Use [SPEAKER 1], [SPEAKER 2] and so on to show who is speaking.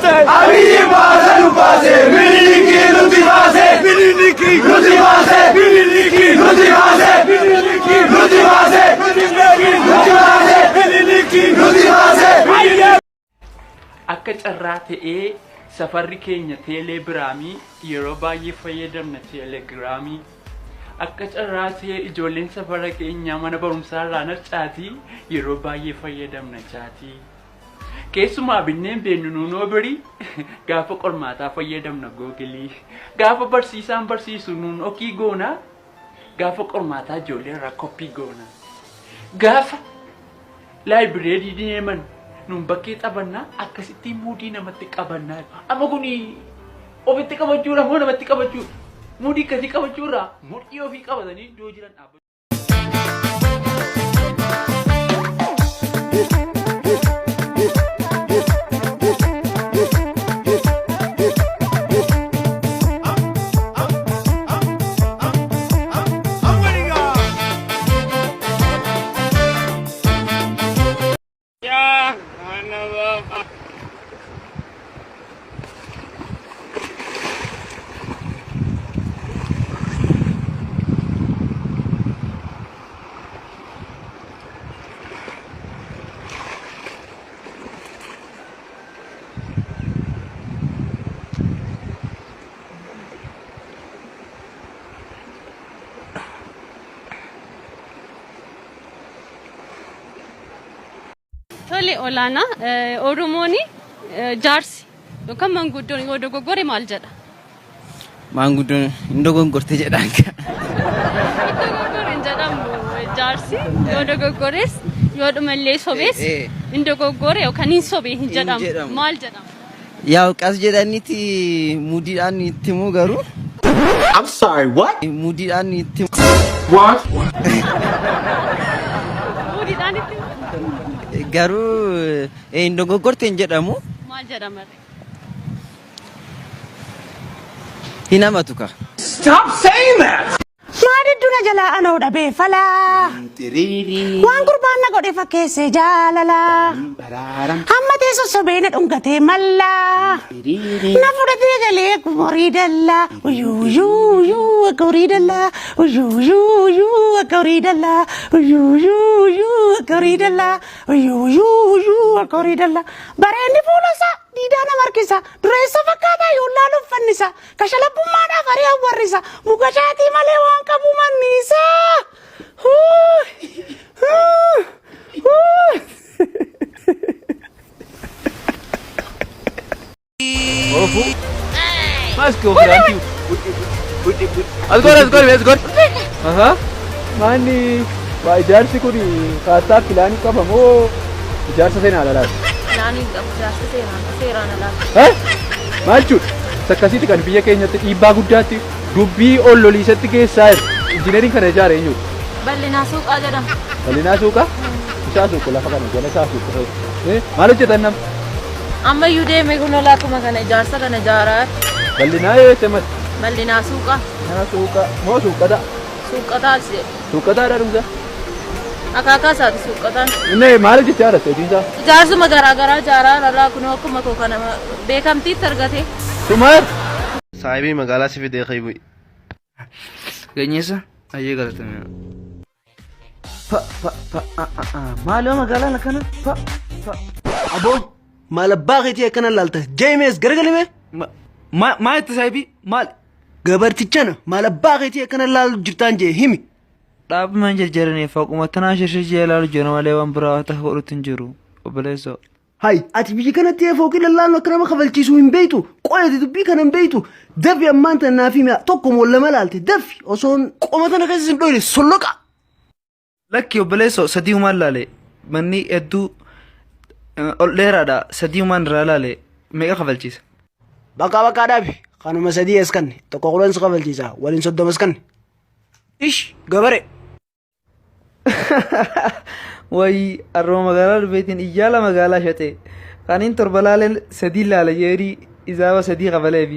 [SPEAKER 1] pase, abiyyi pase nu pase, miniki nuti pase, miniki nuti pase, miniki nuti pase, miniki nuti pase, miniki nuti pase, miniki nuti pase.
[SPEAKER 2] Akka carraa ta'ee safarri keenya teelegiraamii yeroo baay'ee fayyadamna teelegiraamii. Akka carraa ta'ee ijoolleen safara keenyaa mana barumsaa irraa narcaatii yeroo baay'ee fayyadamna chaatii. Keessumaa binneen beennu nuunoo birii gaafa qormaataa fayyadamna googilii. Gaafa barsiisaan barsiisu nuun okii goona. Gaafa qormaataa ijoollee irraa koppii goona. Gaafa laayibireerii deeman nuun bakkee qabannaa akkasitti muudii namatti qabannaa. Amma kuni ofitti qabachuudha moo namatti qabachuudha? Muudii akkasii qabachuurraa mudhii ofii qabatanii iddoo jiran dhaabbatu.
[SPEAKER 3] Tole olaana Oromooni jaarsi yookaan maanguddoon yoo dogoggore maal jedha?
[SPEAKER 4] Maanguddoon hin dogoggorte jedhaan ka.
[SPEAKER 3] Dogoggore hin jedhamu jaarsi yoo dogoggores yoo dhumallee sobees hin dogoggore yookaan hin sobe hin jedhamu maal jedhama?
[SPEAKER 4] Yaa qas jedhaniiti mudiidhaan itti himu garuu.
[SPEAKER 1] I'm sorry, what?
[SPEAKER 4] Mudiidhaan itti
[SPEAKER 1] What?
[SPEAKER 3] Mudiidhaan itti
[SPEAKER 4] garuu hin dogoggorte hin jedhamu.
[SPEAKER 3] maal jedhama?
[SPEAKER 4] Hin hamatu ka.
[SPEAKER 1] Stop saying that!
[SPEAKER 5] Maalidduna jala anoodha beefala. Waan gurbaan na godhe fakkeesse jaalala. Amma teesso sobeena dhungatee malla. Na fudhatee galee horii dalla. Uyyuu akka horii dalla. Uyyuu akka horii dalla. Uyyuu akka horii dalla. Uyyuu akka horii dalla. Bareenni fuula isaa diidaa nama harkisa. Dureessa fakkaataa yoollaa luffannisa. Kashalabummaadhaaf arii hawwarrisa. Muka shaatii malee waan qabu mannisa.
[SPEAKER 6] Let's go, Frankie. Let's go. Mani, ijaarsi kun kaataa filaanii qaba moo ijaarsa seenaa alaati?
[SPEAKER 3] Filaanii qabu ijaarsa seeraan alaati.
[SPEAKER 6] Maal jechuudha? Sakkasiiti kan biyya keenyatti dhiibbaa guddaatti dubbii olloliisatti keessaa injineeriin kana ijaare eenyudha?
[SPEAKER 3] Bal'inaa suuqaa jedhama.
[SPEAKER 6] Bal'inaa suuqaa? Isaa suuqa lafa kana jala isaa suuqa. Maal hojjetan nam?
[SPEAKER 3] Ammayyuu deemee kun olaakuma kana ijaarsa kana ijaaraa.
[SPEAKER 6] Bal'inaa yoo jettee
[SPEAKER 3] Bal'inaa suuqaa.
[SPEAKER 6] suuqa moo suuqadha?
[SPEAKER 3] Suuqataa jedhe.
[SPEAKER 6] Suuqadhaadha dhugda?
[SPEAKER 3] Akaakaa isaati suuqataan.
[SPEAKER 6] Inni maal jettee haadhatte hojiinsaa?
[SPEAKER 3] Ijaarsuma garaagaraa ijaaraa irraa kun akkuma koo kana beekamtiitti argate.
[SPEAKER 6] Sumaar!
[SPEAKER 7] Saahibii magaalaa si fidee qaybu.
[SPEAKER 4] Geenyeessa ayyee galatame. Maaloo magaalaa lakkana?
[SPEAKER 7] Aboo maal abbaa keetii akkana laalta jeemees garagalame
[SPEAKER 4] Maal itti saahibii maal?
[SPEAKER 7] gabartichana maal abbaa keetii akkana laalu jirtaan jee himi.
[SPEAKER 4] Dhaabbimaan jajjaraniif akkuma tanaa shishii ilaalu jiru malee waan biraa ta'e godhutti hin jiru obboleessoo.
[SPEAKER 7] Hay ati biyyi kanatti fooqii lallaallu akka nama kafalchiisuu hin beeytu qoyati dubbii kana hin beeytu dafi ammaan tan naaf himi tokko moo lama laalte dafi osoon qoma tana keessa hin dhoyne solloqa.
[SPEAKER 4] Lakki obboleessoo sadii humaan laale manni hedduu ol dheeraadha sadii humaan irraa laale meeqa kafalchiisa?
[SPEAKER 7] Bakka dhaabi kanuma sadii as kanne tokko quleensa kafalchiisa waliin soddomas kanne. Ish gabare.
[SPEAKER 4] Wayi arroo magaalaa dhufeetiin iyyaala magaalaa shate kaniin torba laaleen sadii laala yeerii isaaba sadii qabaleefi